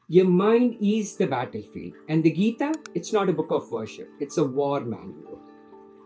Your mind is the battlefield, and the Gita, it's not a book of worship, it's a war manual.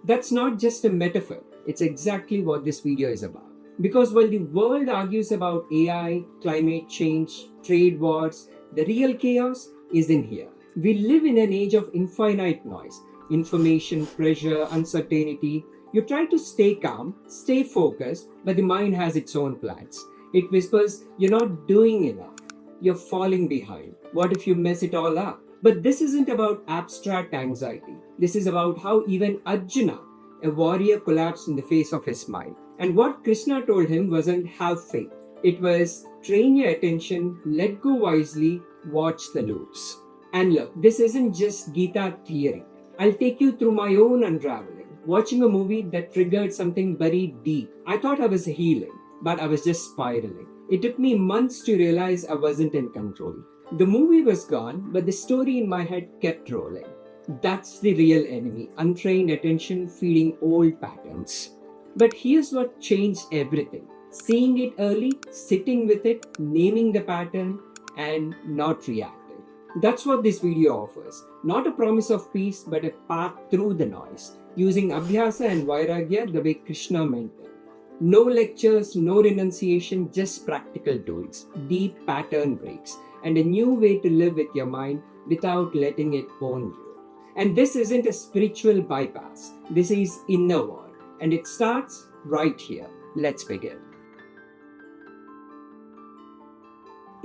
That's not just a metaphor, it's exactly what this video is about. Because while the world argues about AI, climate change, trade wars, the real chaos is in here. We live in an age of infinite noise, information, pressure, uncertainty. You try to stay calm, stay focused, but the mind has its own plans. It whispers, you're not doing enough. You're falling behind. What if you mess it all up? But this isn't about abstract anxiety. This is about how even Arjuna, a warrior, collapsed in the face of his mind. And what Krishna told him wasn't have faith. It was train your attention, let go wisely, watch the loops. And look, this isn't just Gita theory. I'll take you through my own unraveling. Watching a movie that triggered something very deep. I thought I was healing, but I was just spiraling. It took me months to realize I wasn't in control. The movie was gone, but the story in my head kept rolling. That's the real enemy, untrained attention feeding old patterns. But here's what changed everything. Seeing it early, sitting with it, naming the pattern, and not reacting. That's what this video offers. Not a promise of peace, but a path through the noise, using Abhyasa and Vairagya the way Krishna meant it. No lectures, no renunciation, just practical tools, deep pattern breaks, and a new way to live with your mind without letting it own you. And this isn't a spiritual bypass, this is inner war, and it starts right here. Let's begin.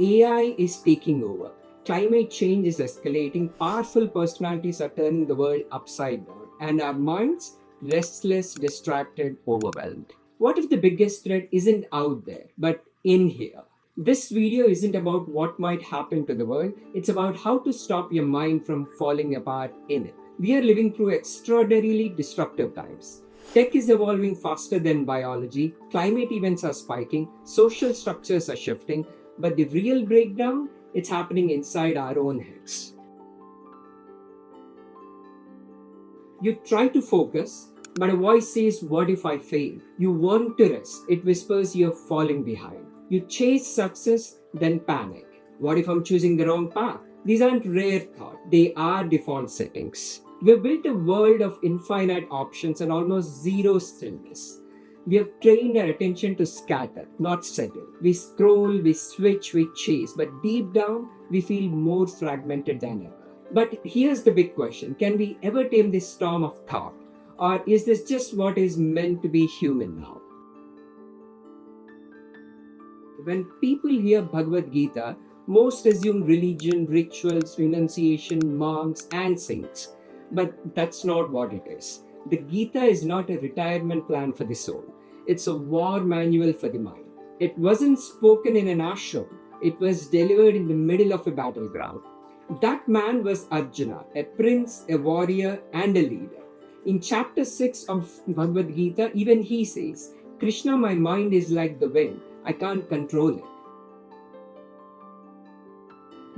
AI is taking over. Climate change is escalating. Powerful personalities are turning the world upside down, and our minds restless, distracted, overwhelmed. What if the biggest threat isn't out there, but in here? This video isn't about what might happen to the world, it's about how to stop your mind from falling apart in it. We are living through extraordinarily disruptive times. Tech is evolving faster than biology, climate events are spiking, social structures are shifting, but the real breakdown, it's happening inside our own heads. You try to focus, but a voice says, what if I fail? You want to rest. It whispers you're falling behind. You chase success, then panic. What if I'm choosing the wrong path? These aren't rare thoughts. They are default settings. We've built a world of infinite options and almost zero stillness. We have trained our attention to scatter, not settle. We scroll, we switch, we chase, but deep down, we feel more fragmented than ever. But here's the big question. Can we ever tame this storm of thought? Or is this just what is meant to be human now? When people hear Bhagavad Gita, most assume religion, rituals, renunciation, monks, and saints. But that's not what it is. The Gita is not a retirement plan for the soul. It's a war manual for the mind. It wasn't spoken in an ashram. It was delivered in the middle of a battleground. That man was Arjuna, a prince, a warrior, and a leader. In chapter 6 of Bhagavad Gita, even he says, Krishna, my mind is like the wind. I can't control it.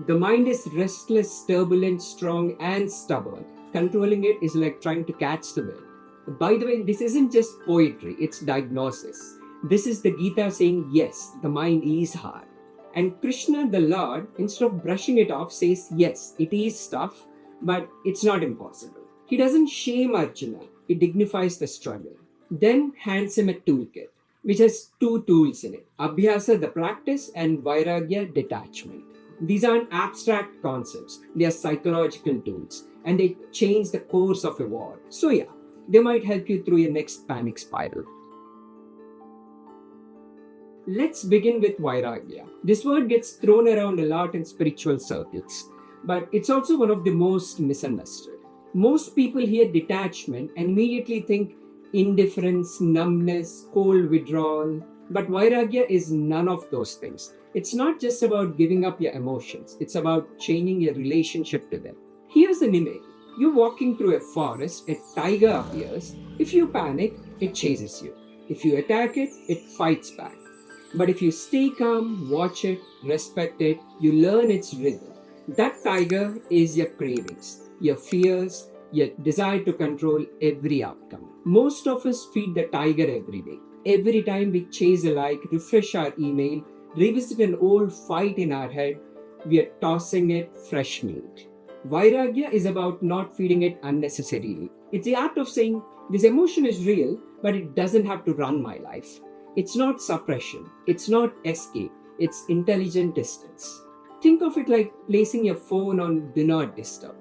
The mind is restless, turbulent, strong, and stubborn. Controlling it is like trying to catch the wind. By the way, this isn't just poetry, it's diagnosis. This is the Gita saying, yes, the mind is hard. And Krishna, the Lord, instead of brushing it off, says, yes, it is tough, but it's not impossible. He doesn't shame Arjuna, he dignifies the struggle. Then hands him a toolkit, which has two tools in it, Abhyasa, the practice, and Vairagya, detachment. These aren't abstract concepts, they are psychological tools, and they change the course of a war. So yeah, they might help you through your next panic spiral. Let's begin with Vairagya. This word gets thrown around a lot in spiritual circles, but it's also one of the most misunderstood. Most people hear detachment and immediately think indifference, numbness, cold withdrawal. But Vairagya is none of those things. It's not just about giving up your emotions, it's about changing your relationship to them. Here's an image. You're walking through a forest, a tiger appears. If you panic, it chases you. If you attack it, it fights back. But if you stay calm, watch it, respect it, you learn its rhythm. That tiger is your cravings, your fears, your desire to control every outcome. Most of us feed the tiger every day. Every time we chase a like, refresh our email, revisit an old fight in our head, we are tossing it fresh meat. Vairagya is about not feeding it unnecessarily. It's the art of saying, this emotion is real, but it doesn't have to run my life. It's not suppression, it's not escape, it's intelligent distance. Think of it like placing your phone on Do Not Disturb.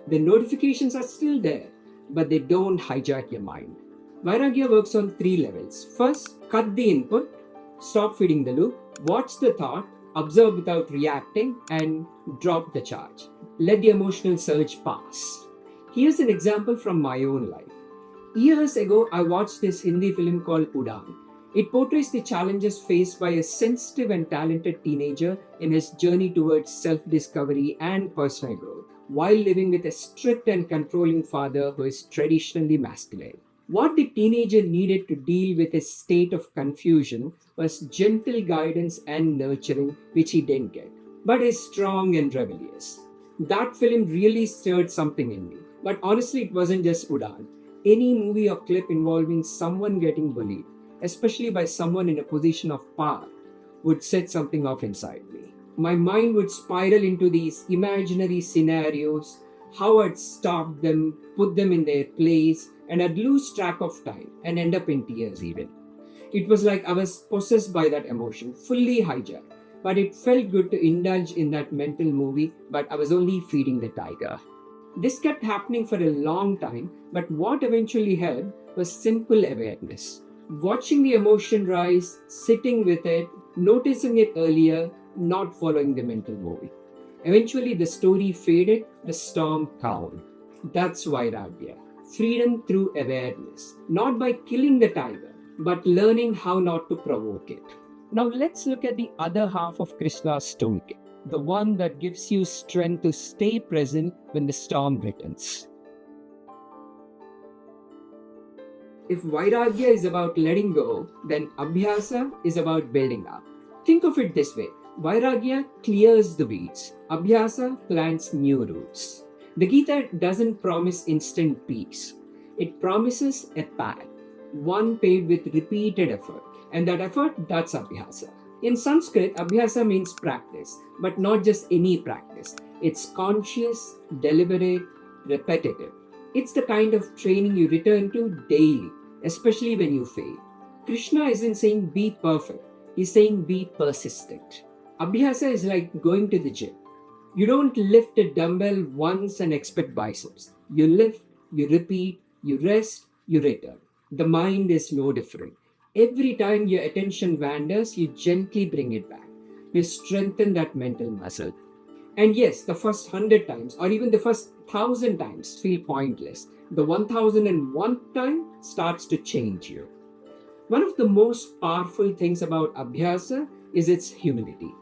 The notifications are still there, but they don't hijack your mind. Vairagya works on 3 levels. First, cut the input, stop feeding the loop, watch the thought, observe without reacting, and drop the charge. Let the emotional surge pass. Here's an example from my own life. Years ago, I watched this Hindi film called Udaan. It portrays the challenges faced by a sensitive and talented teenager in his journey towards self-discovery and personal growth, while living with a strict and controlling father who is traditionally masculine. What the teenager needed to deal with his state of confusion was gentle guidance and nurturing, which he didn't get, but is strong and rebellious. That film really stirred something in me. But honestly, it wasn't just Udaan. Any movie or clip involving someone getting bullied, especially by someone in a position of power, would set something off inside me. My mind would spiral into these imaginary scenarios, how I'd stop them, put them in their place, and I'd lose track of time and end up in tears even. It was like I was possessed by that emotion, fully hijacked. But it felt good to indulge in that mental movie, but I was only feeding the tiger. This kept happening for a long time, but what eventually helped was simple awareness. Watching the emotion rise, sitting with it, noticing it earlier, not following the mental movie. Eventually, the story faded, the storm calmed. That's Vairagya. Freedom through awareness. Not by killing the tiger, but learning how not to provoke it. Now, let's look at the other half of Krishna's toolkit, the one that gives you strength to stay present when the storm returns. If Vairagya is about letting go, then Abhyasa is about building up. Think of it this way. Vairagya clears the weeds. Abhyasa plants new roots. The Gita doesn't promise instant peace. It promises a path, one paid with repeated effort. And that effort, that's Abhyasa. In Sanskrit, Abhyasa means practice, but not just any practice. It's conscious, deliberate, repetitive. It's the kind of training you return to daily, especially when you fail. Krishna isn't saying be perfect, he's saying be persistent. Abhyasa is like going to the gym. You don't lift a dumbbell once and expect biceps. You lift, you repeat, you rest, you return. The mind is no different. Every time your attention wanders, you gently bring it back. You strengthen that mental muscle. And yes, the first 100 times or even the first 1,000 times feel pointless. The 1001th time starts to change you. One of the most powerful things about Abhyasa is its humility.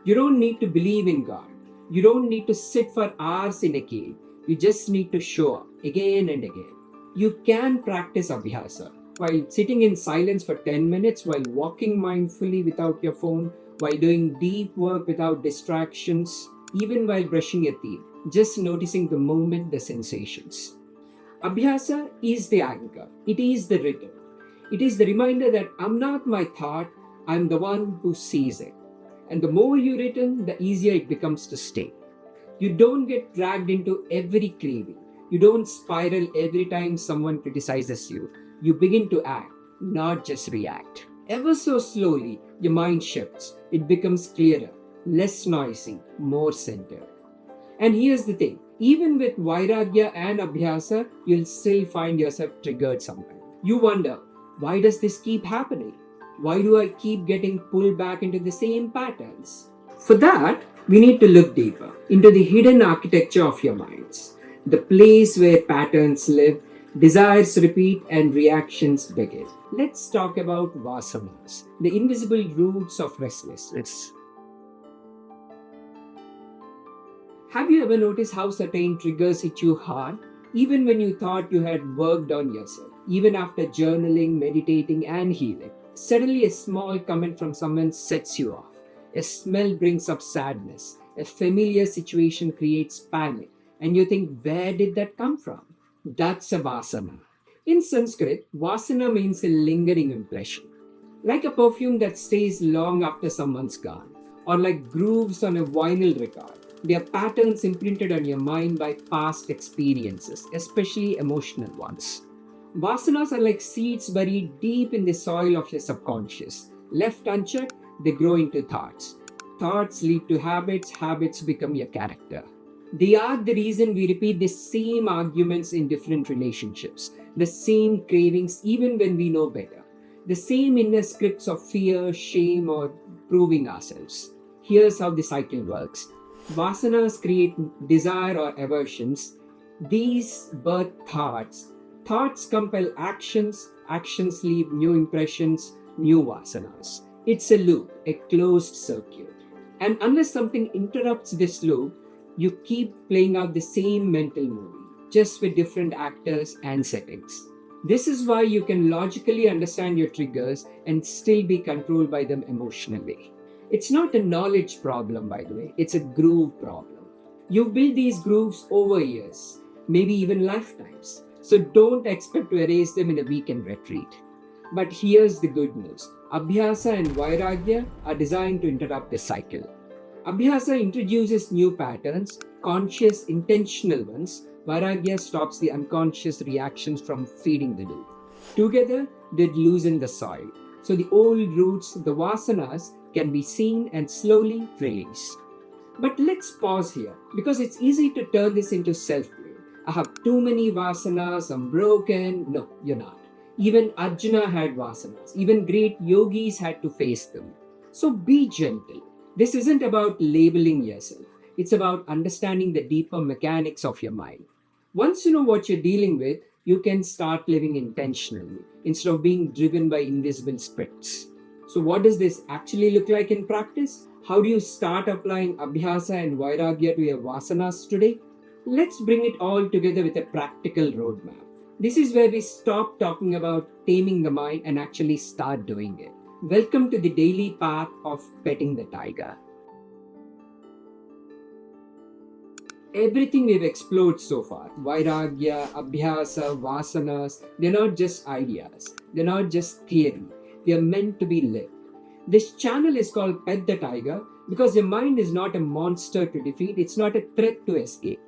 You don't need to believe in God. You don't need to sit for hours in a cave. You just need to show up again and again. You can practice Abhyasa while sitting in silence for 10 minutes, while walking mindfully without your phone, while doing deep work without distractions, even while brushing your teeth, just noticing the moment, the sensations. Abhyasa is the anchor. It is the rhythm. It is the reminder that I'm not my thought, I'm the one who sees it. And the more you return, the easier it becomes to stay. You don't get dragged into every craving. You don't spiral every time someone criticizes you. You begin to act, not just react. Ever so slowly, your mind shifts. It becomes clearer, less noisy, more centered. And here's the thing, even with Vairagya and Abhyasa, you'll still find yourself triggered sometimes. You wonder, why does this keep happening? Why do I keep getting pulled back into the same patterns? For that, we need to look deeper into the hidden architecture of your minds, the place where patterns live, desires repeat, and reactions begin. Let's talk about vasanas, the invisible roots of restlessness. Have you ever noticed how certain triggers hit you hard, even when you thought you had worked on yourself, even after journaling, meditating, and healing? Suddenly, a small comment from someone sets you off. A smell brings up sadness. A familiar situation creates panic. And you think, where did that come from? That's a vasana. In Sanskrit, vasana means a lingering impression, like a perfume that stays long after someone's gone. or like grooves on a vinyl record. They are patterns imprinted on your mind by past experiences, especially emotional ones. Vasanas are like seeds buried deep in the soil of your subconscious. Left unchecked, they grow into thoughts. Thoughts lead to habits, habits become your character. They are the reason we repeat the same arguments in different relationships, the same cravings even when we know better, the same inner scripts of fear, shame, or proving ourselves. Here's how the cycle works. Vasanas create desire or aversions. These birth thoughts. Thoughts compel actions. Actions leave new impressions, new vasanas. It's a loop, a closed circuit. And unless something interrupts this loop, you keep playing out the same mental movie, just with different actors and settings. This is why you can logically understand your triggers and still be controlled by them emotionally. It's not a knowledge problem, by the way, it's a groove problem. You've built these grooves over years, maybe even lifetimes, so don't expect to erase them in a weekend retreat. But here's the good news. Abhyasa and Vairagya are designed to interrupt this cycle. Abhyasa introduces new patterns, conscious, intentional ones. Vairagya stops the unconscious reactions from feeding the loop. Together, they loosen the soil. So the old roots, the vasanas, can be seen and slowly released. But let's pause here, because it's easy to turn this into self-blame. I have too many vasanas, I'm broken. No, you're not. Even Arjuna had vasanas. Even great yogis had to face them. So be gentle. This isn't about labeling yourself. It's about understanding the deeper mechanics of your mind. Once you know what you're dealing with, you can start living intentionally instead of being driven by invisible scripts. So what does this actually look like in practice? How do you start applying Abhyasa and Vairagya to your vasanas today? Let's bring it all together with a practical roadmap. This is where we stop talking about taming the mind and actually start doing it. Welcome to the daily path of petting the tiger. Everything we've explored so far, Vairagya, Abhyasa, Vasanas, they're not just ideas. They're not just theory. They are meant to be lived. This channel is called Pet the Tiger because your mind is not a monster to defeat. It's not a threat to escape.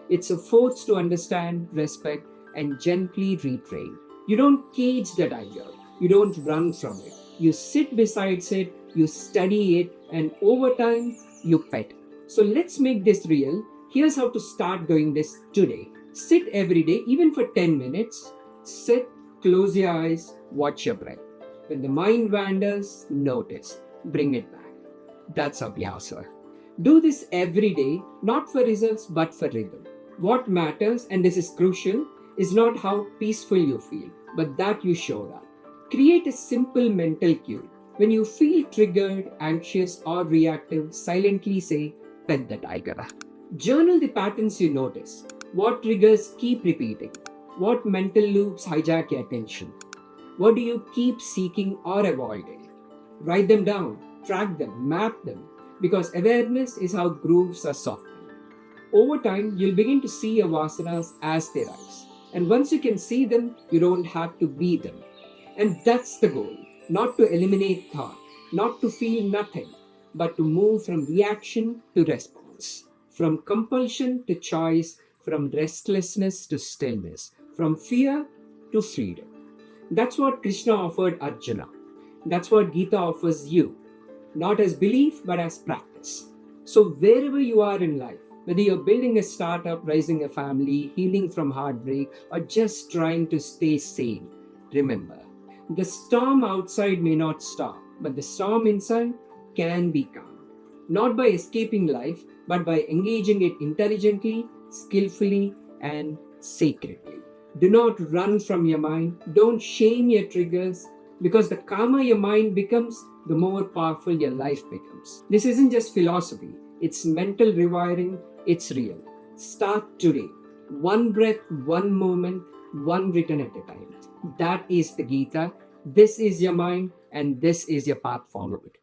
It's a force to understand, respect, and gently retrain. You don't cage the tiger. You don't run from it. You sit beside it, you study it, and over time, you pet it. So let's make this real. Here's how to start doing this today. Sit every day, even for 10 minutes. Sit, close your eyes, watch your breath. When the mind wanders, notice. Bring it back. That's Abhyasa. Do this every day, not for results, but for rhythm. What matters, and this is crucial, is not how peaceful you feel, but that you showed up. Create a simple mental cue. When you feel triggered, anxious, or reactive, silently say, Pet the tiger. Journal the patterns you notice. What triggers keep repeating? What mental loops hijack your attention? What do you keep seeking or avoiding? Write them down, track them, map them, because awareness is how grooves are softened. Over time, you'll begin to see your vasanas as they rise. And once you can see them, you don't have to be them. And that's the goal. Not to eliminate thought, not to feel nothing, but to move from reaction to response, from compulsion to choice, from restlessness to stillness, from fear to freedom. That's what Krishna offered Arjuna. That's what Gita offers you, not as belief, but as practice. So wherever you are in life, whether you're building a startup, raising a family, healing from heartbreak, or just trying to stay sane, remember, the storm outside may not stop, but the storm inside can be calm. Not by escaping life, but by engaging it intelligently, skillfully, and sacredly. Do not run from your mind. Don't shame your triggers, because the calmer your mind becomes, the more powerful your life becomes. This isn't just philosophy. It's mental rewiring. It's real. Start today. One breath, one moment, one written at a time. That is the Gita. This is your mind, and this is your path forward.